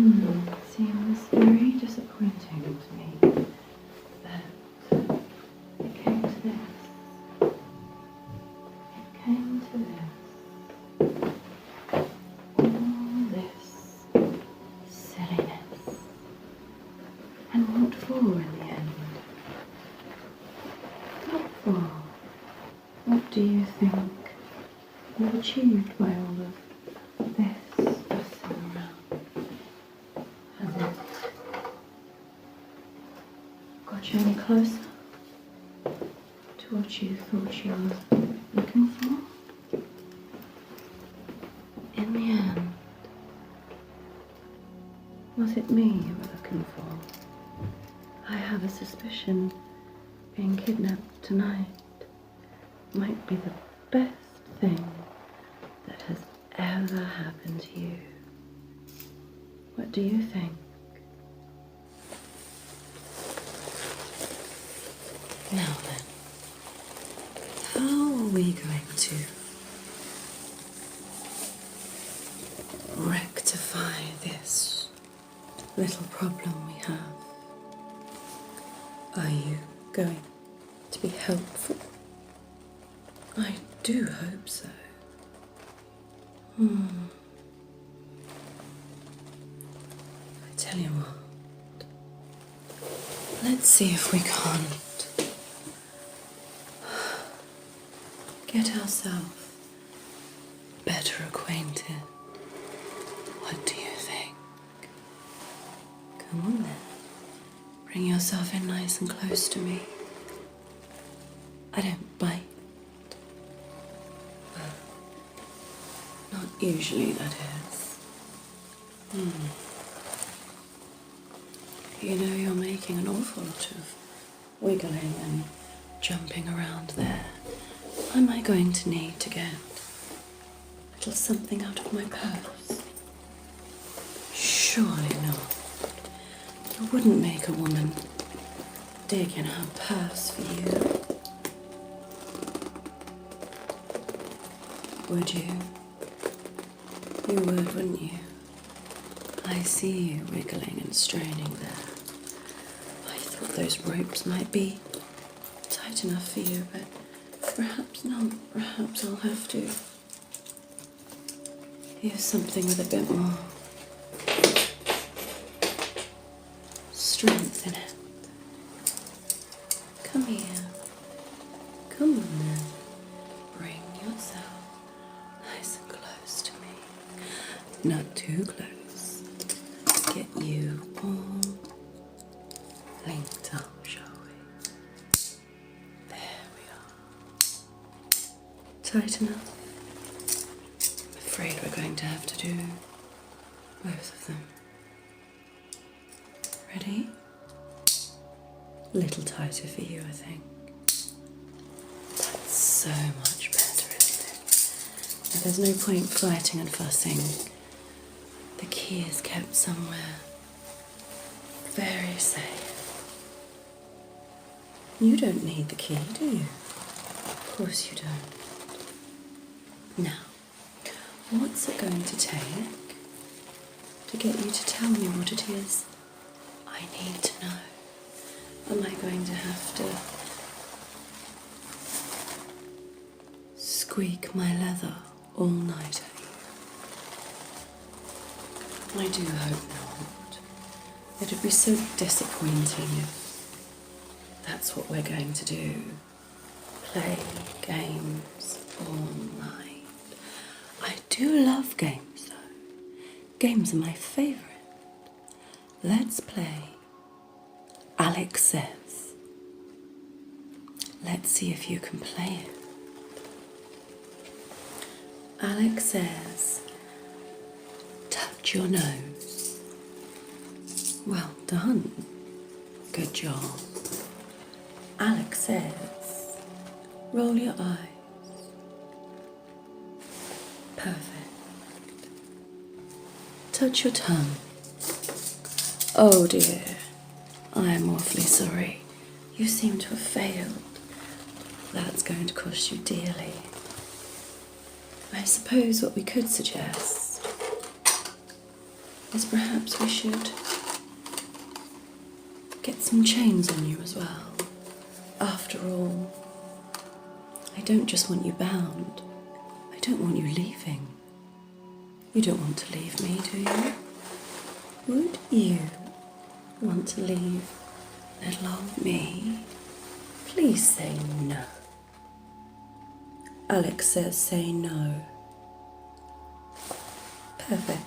Seems very disappointing to me that it came to this. It came to this. All this silliness. And what for in the end? What for? What do you think you've achieved by all of this fussing around? Has it got you any closer to what you thought you were looking for? In the end, was it me you were looking for? I have a suspicion being kidnapped tonight might be the best thing that has ever happened to you. What do you think? Now then, how are we going to rectify this little problem we have? Are you going to be helpful? I do hope so. I tell you what, let's see if we can't get ourselves better acquainted. What do you think? Come on then, bring yourself in nice and close to me. I don't bite. Not usually, that is. You know, you're making an awful lot of wiggling and jumping around there. Am I going to need to get a little something out of my purse? Surely not. You wouldn't make a woman dig in her purse for you, would you? You would, wouldn't you? I see you wiggling and straining there. I thought those ropes might be tight enough for you, but perhaps not. Perhaps I'll have to use something with a bit more strength in it. Come here. Come on then. Bring yourself nice and close to me. Not too close. Get you all linked up, shall we? There we are. Tight enough? I'm afraid we're going to have to do both of them. Ready? A little tighter for you, I think. That's so much better, isn't it? Now, there's no point fighting and fussing. The key is kept somewhere very safe. You don't need the key, do you? Of course you don't. Now, what's it going to take to get you to tell me what it is I need to know? Am I going to have to squeak my leather all night at you? I do hope not. It would be so disappointing if that's what we're going to do. Play games all night. I do love games though. Games are my favourite. Let's play Alex Says. Let's see if you can play it. Alex says, touch your nose. Well done. Good job. Alex says, roll your eyes. Perfect. Touch your tongue. Oh dear, I am awfully sorry. You seem to have failed. That's going to cost you dearly. I suppose what we could suggest is perhaps we should get some chains on you as well. After all, I don't just want you bound. I don't want you leaving. You don't want to leave me, do you? Would you want to leave little old me? Please say no. Alex says say no. Perfect.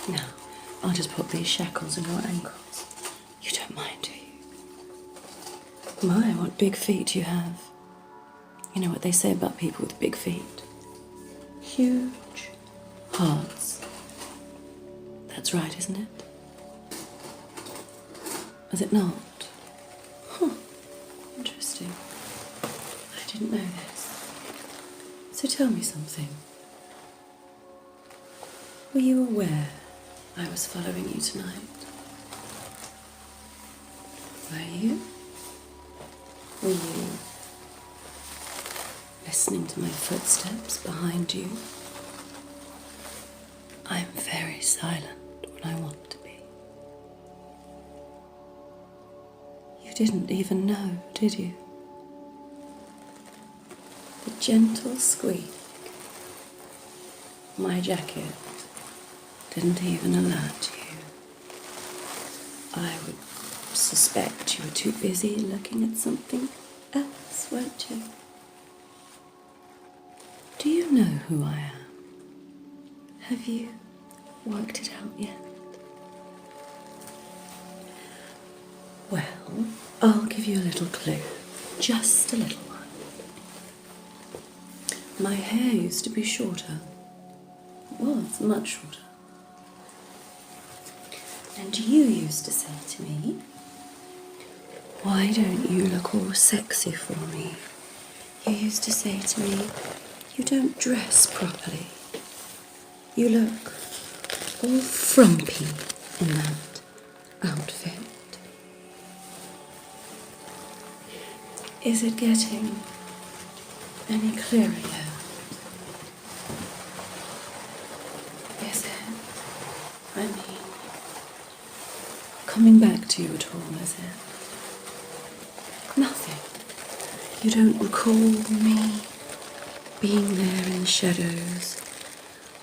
Now, I'll just put these shackles on your ankles. You don't mind, do you? My, what big feet you have. You know what they say about people with big feet? Huge hearts. That's right, isn't it? Is it not? Huh. Interesting. I didn't know this. So tell me something. Were you aware I was following you tonight? Were you? Were you listening to my footsteps behind you? I'm very silent when I want to be. You didn't even know, did you? The gentle squeak. My jacket didn't even alert you. I would suspect you were too busy looking at something else, weren't you? Do you know who I am? Have you worked it out yet? Well, I'll give you a little clue. Just a little one. My hair used to be shorter. It was much shorter. And you used to say to me, why don't you look all sexy for me? You used to say to me, you don't dress properly. You look all frumpy in that outfit. Is it getting any clearer yet? Is it? I mean, coming back to you at all, is it? Nothing. You don't recall me being there in the shadows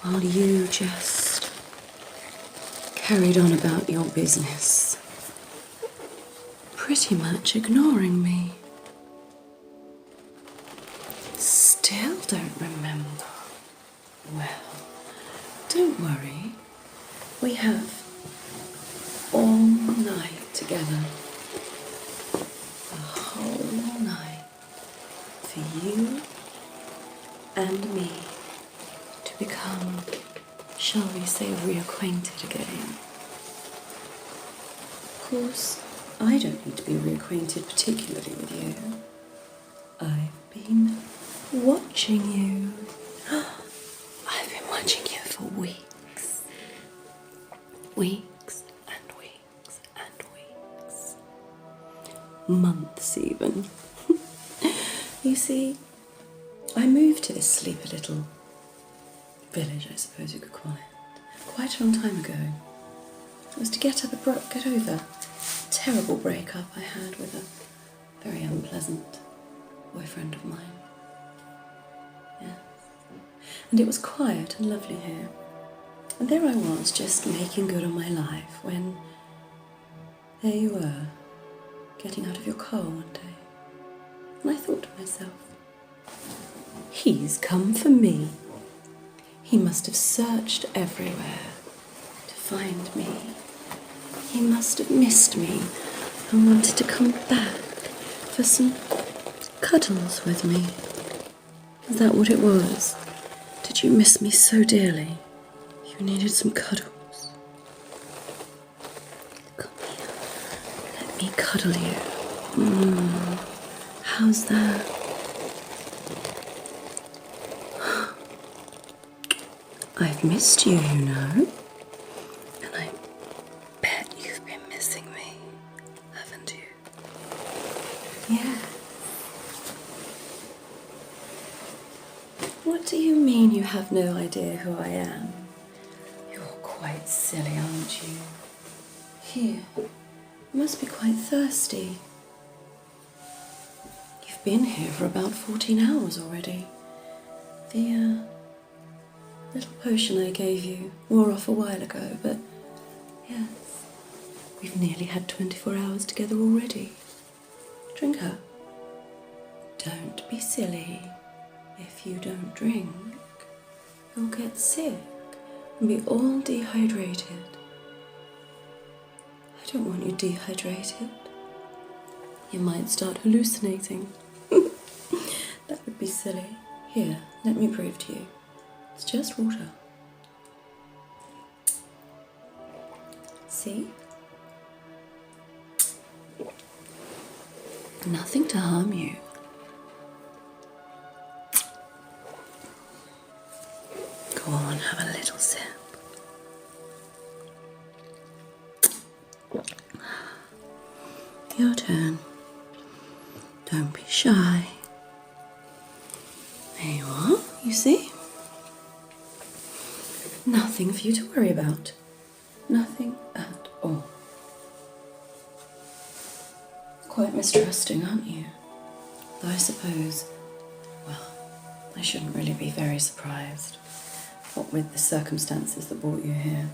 while you just carried on about your business, pretty much ignoring me. Still don't remember. Well, don't worry. We have all night together. The whole night for you and me to become, shall we say, reacquainted again. Of course, I don't need to be reacquainted particularly with you. I've been watching you. I've been watching you for weeks. Weeks and weeks and weeks. Months even. You see, I moved to this sleepy little village, I suppose you could call it, quite a long time ago. It was to get over a terrible breakup I had with a very unpleasant boyfriend of mine. Yes. And it was quiet and lovely here. And there I was, just making good on my life, when there you were, getting out of your car one day. And I thought to myself, he's come for me. He must have searched everywhere to find me. He must have missed me and wanted to come back for some cuddles with me. Is that what it was? Did you miss me so dearly? You needed some cuddles. Come here. Let me cuddle you. How's that? I've missed you, you know. And I bet you've been missing me, haven't you? Yeah. What do you mean you have no idea who I am? You're quite silly, aren't you? Here, you must be quite thirsty. You've been here for about 14 hours already. The little potion I gave you wore off a while ago, but yes, we've nearly had 24 hours together already. Drink up. Don't be silly. If you don't drink, you'll get sick and be all dehydrated. I don't want you dehydrated. You might start hallucinating. That would be silly. Here, let me prove to you. It's just water. See? Nothing to harm you. Go on, have a little sip. Your turn. Don't be shy. There you are, you see? Nothing for you to worry about. Nothing at all. Quite mistrusting, aren't you? Though I suppose, well, I shouldn't really be very surprised. What with the circumstances that brought you here.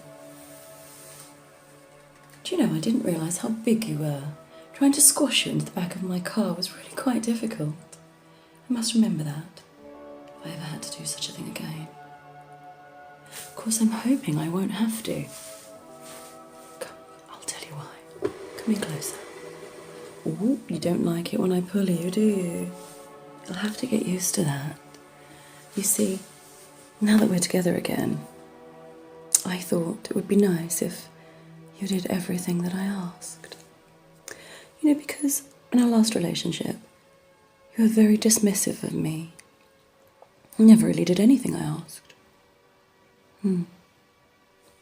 Do you know, I didn't realise how big you were. Trying to squash you into the back of my car was really quite difficult. I must remember that, if I ever had to do such a thing again. Of course, I'm hoping I won't have to. Come, I'll tell you why. Come in closer. Ooh, you don't like it when I pull you, do you? You'll have to get used to that. You see, now that we're together again, I thought it would be nice if you did everything that I asked. You know, because in our last relationship, you were very dismissive of me. You never really did anything I asked.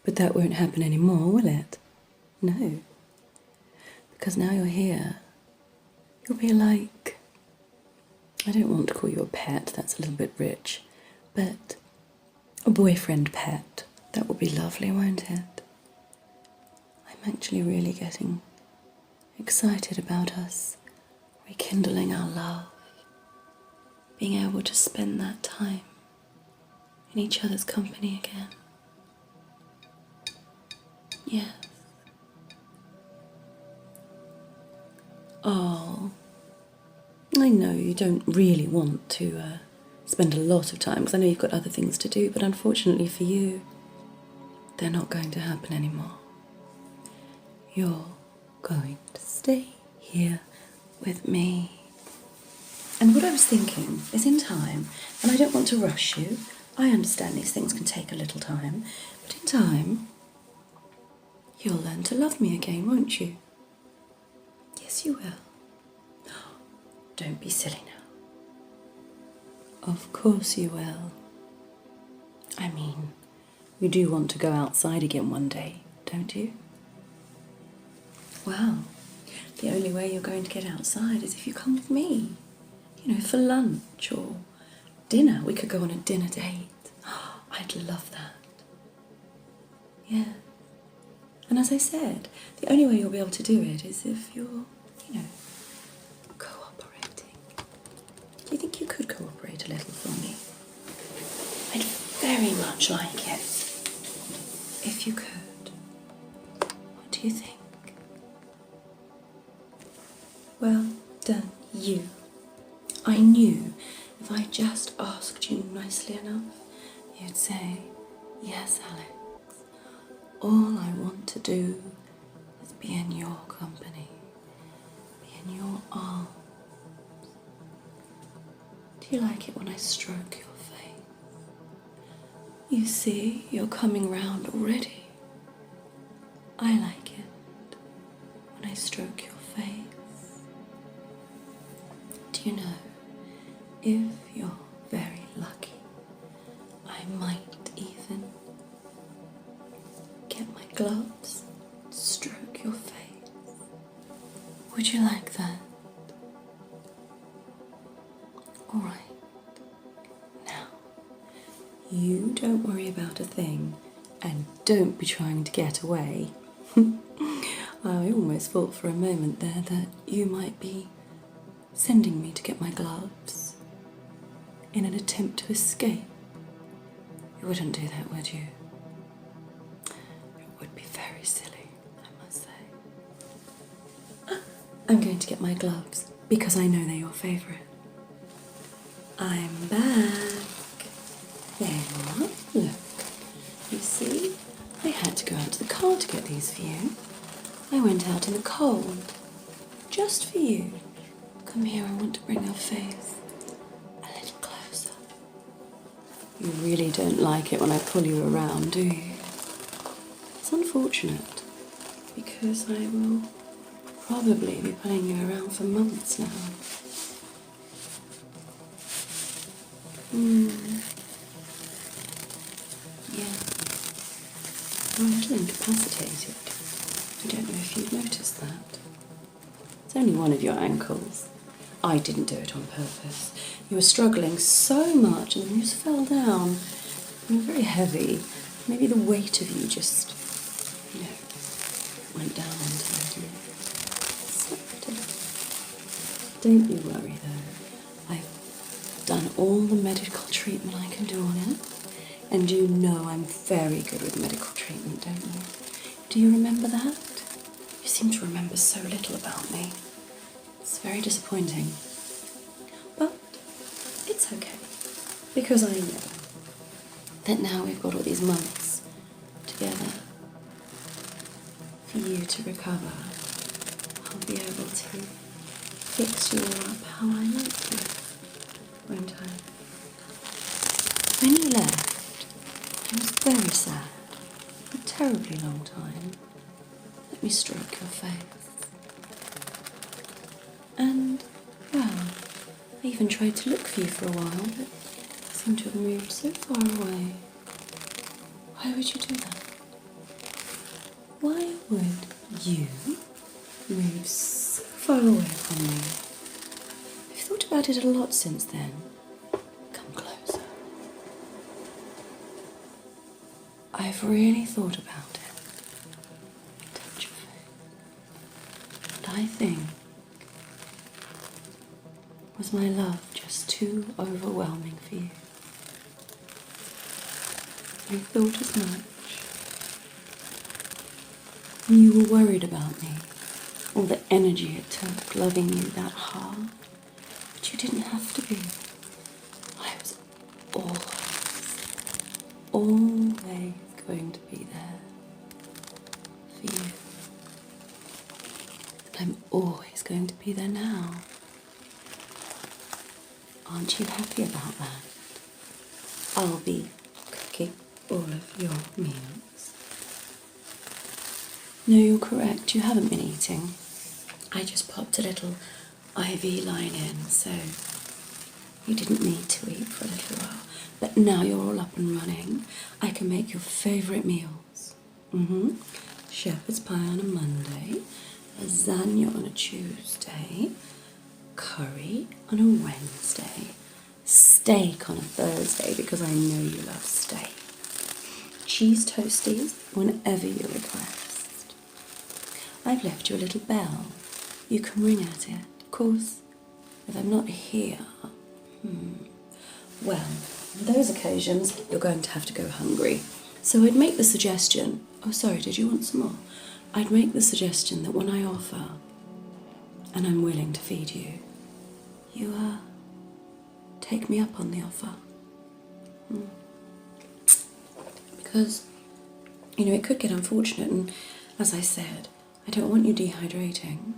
But that won't happen anymore, will it? No. Because now you're here, you'll be like, I don't want to call you a pet, that's a little bit rich, but a boyfriend pet. That would be lovely, won't it? I'm actually really getting excited about us rekindling our love, being able to spend that time in each other's company again. Yes. Oh, I know you don't really want to spend a lot of time, because I know you've got other things to do, but unfortunately for you, they're not going to happen anymore. You're going to stay here with me. And what I was thinking is, in time, and I don't want to rush you, I understand these things can take a little time, but in time, you'll learn to love me again, won't you? Yes, you will. Don't be silly now. Of course you will. I mean, you do want to go outside again one day, don't you? Well, the only way you're going to get outside is if you come with me. You know, for lunch or dinner. We could go on a dinner date. I'd love that. Yeah. And as I said, the only way you'll be able to do it is if you're, you know, cooperating. Do you think you could cooperate a little for me? I'd very much like it. If you could. What do you think? Well done, you. I knew if I just asked you nicely enough, you'd say, yes, Alex. All I want to do is be in your company, be in your arms. Do you like it when I stroke your face? You see, you're coming round already. I like it when I stroke your face. Do you know, if you're very lucky, I might even get my gloves, stroke your face. Would you like that? All right. Now, you don't worry about a thing, and don't be trying to get away. I almost thought for a moment there that you might be sending me to get my gloves in an attempt to escape. You wouldn't do that, would you? It would be very silly, I must say. I'm going to get my gloves because I know they're your favourite. I'm back. There you are. Look. You see, I had to go out to the car to get these for you. I went out in the cold. Just for you. Come here, I want to bring our face a little closer. You really don't like it when I pull you around, do you? It's unfortunate, because I will probably be pulling you around for months now. Yeah. You're a little incapacitated. I don't know if you've noticed that. It's only one of your ankles. I didn't do it on purpose. You were struggling so much and then you just fell down. You were very heavy. Maybe the weight of you just, went down onto it and stopped it. Don't you worry though. I've done all the medical treatment I can do on it. And you know I'm very good with medical treatment, don't you? Do you remember that? You seem to remember so little about me. It's very disappointing. But it's okay. Because I know that now we've got all these months together for you to recover. I'll be able to fix you up how I like you, won't I? When you left, I was very sad, for a terribly long time. Let me stroke your face. And, well, I even tried to look for you for a while, but you seem to have moved so far away. Why would you do that? Why would you move so far away from me? I've thought about it a lot since then. Come closer. I've really thought about it. Touch your face. And I think, was my love just too overwhelming for you? I thought as much. And you were worried about me, all the energy it took loving you that hard. But you didn't have to be. I was always going to be there for you. And I'm always going to be there now. Aren't you happy about that? I'll be cooking all of your meals. No, you're correct. You haven't been eating. I just popped a little IV line in, so you didn't need to eat for a little while. But now you're all up and running, I can make your favourite meals. Shepherd's pie on a Monday, lasagna on a Tuesday, curry on a Wednesday, steak on a Thursday because I know you love steak, cheese toasties whenever you request. I've left you a little bell. You can ring at it. Of course, if I'm not here, well, on those occasions, you're going to have to go hungry. So I'd make the suggestion, oh sorry, did you want some more? I'd make the suggestion that when I offer, and I'm willing to feed you, you take me up on the offer. Because, it could get unfortunate, and as I said, I don't want you dehydrating.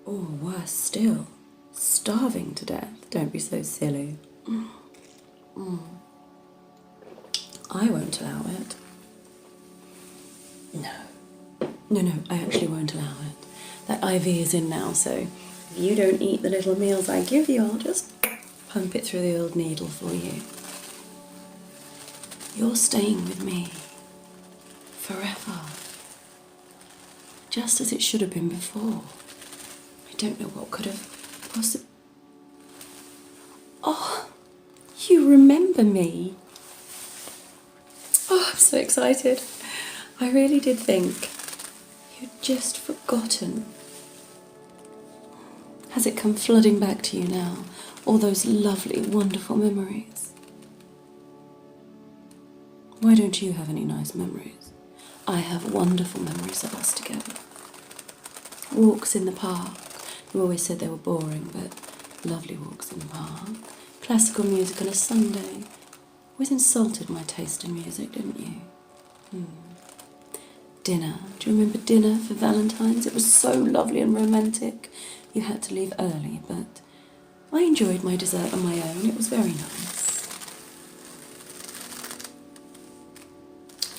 Or worse still, starving to death. Don't be so silly. I won't allow it. No, I actually won't allow it. That IV is in now, so if you don't eat the little meals I give you, I'll just pump it through the old needle for you. You're staying with me forever. Just as it should have been before. I don't know what could have possibly... Oh, you remember me. Oh, I'm so excited. I really did think you'd just forgotten. Has it come flooding back to you now? All those lovely, wonderful memories? Why don't you have any nice memories? I have wonderful memories of us together. Walks in the park. You always said they were boring, but lovely walks in the park. Classical music on a Sunday. Always insulted my taste in music, didn't you? Dinner. Do you remember dinner for Valentine's? It was so lovely and romantic. You had to leave early, but I enjoyed my dessert on my own. It was very nice.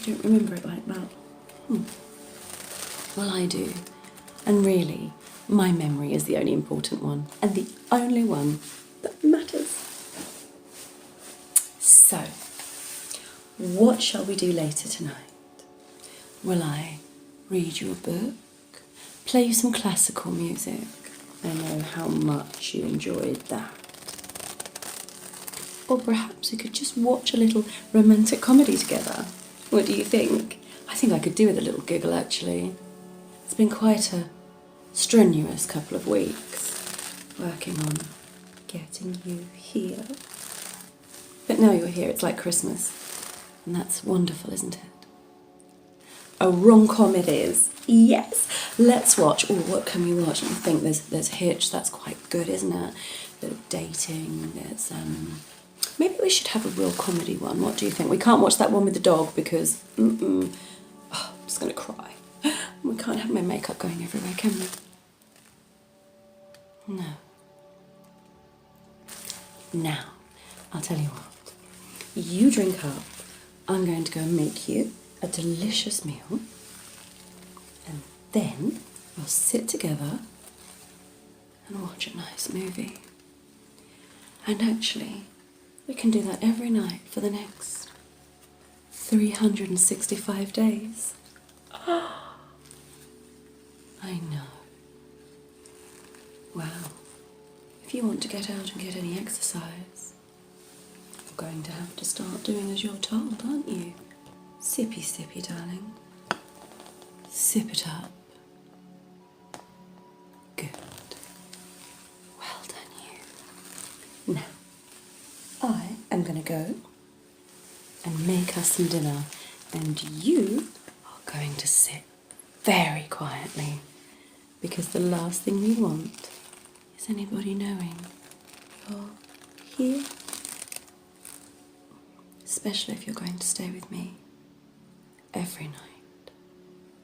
You don't remember it like that? Well, I do. And really, my memory is the only important one, and the only one that matters. So, what shall we do later tonight? Will I read you a book? Play you some classical music? I know how much you enjoyed that. Or perhaps we could just watch a little romantic comedy together. What do you think? I think I could do with a little giggle, actually. It's been quite a strenuous couple of weeks working on getting you here. But now you're here, it's like Christmas. And that's wonderful, isn't it? A rom-com it is. Yes. Let's watch. Oh, what can we watch? I think there's Hitch. That's quite good, isn't it? Bit of dating. There's maybe we should have a real comedy one. What do you think? We can't watch that one with the dog because oh, I'm just gonna cry. We can't have my makeup going everywhere, can we? No. Now, I'll tell you what. You drink up. I'm going to go and make you a delicious meal. And then we'll sit together and watch a nice movie. And actually, we can do that every night for the next 365 days. I know. Wow. If you want to get out and get any exercise, you're going to have to start doing as you're told, aren't you? Sippy, sippy, darling. Sip it up. Good. Well done, you. Now, I am going to go and make us some dinner, and you are going to sit very quietly, because the last thing we want is anybody knowing you're here. Especially if you're going to stay with me every night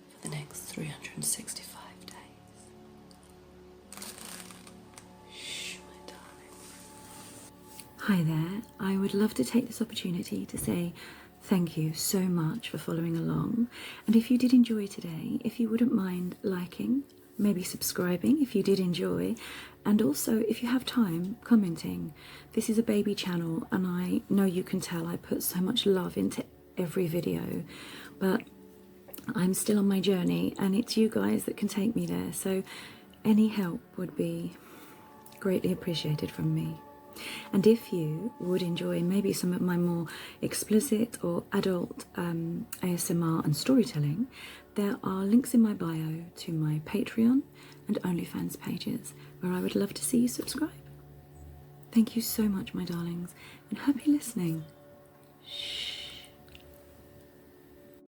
for the next 365 days. Shh, my darling. Hi there. I would love to take this opportunity to say thank you so much for following along. And if you did enjoy today, if you wouldn't mind liking, maybe subscribing if you did enjoy, and also if you have time, commenting. This is a baby channel and I know you can tell I put so much love into every video, but I'm still on my journey and it's you guys that can take me there, so any help would be greatly appreciated from me. And if you would enjoy maybe some of my more explicit or adult ASMR and storytelling, there are links in my bio to my Patreon and OnlyFans pages where I would love to see you subscribe. Thank you so much, my darlings, and happy listening. Shh.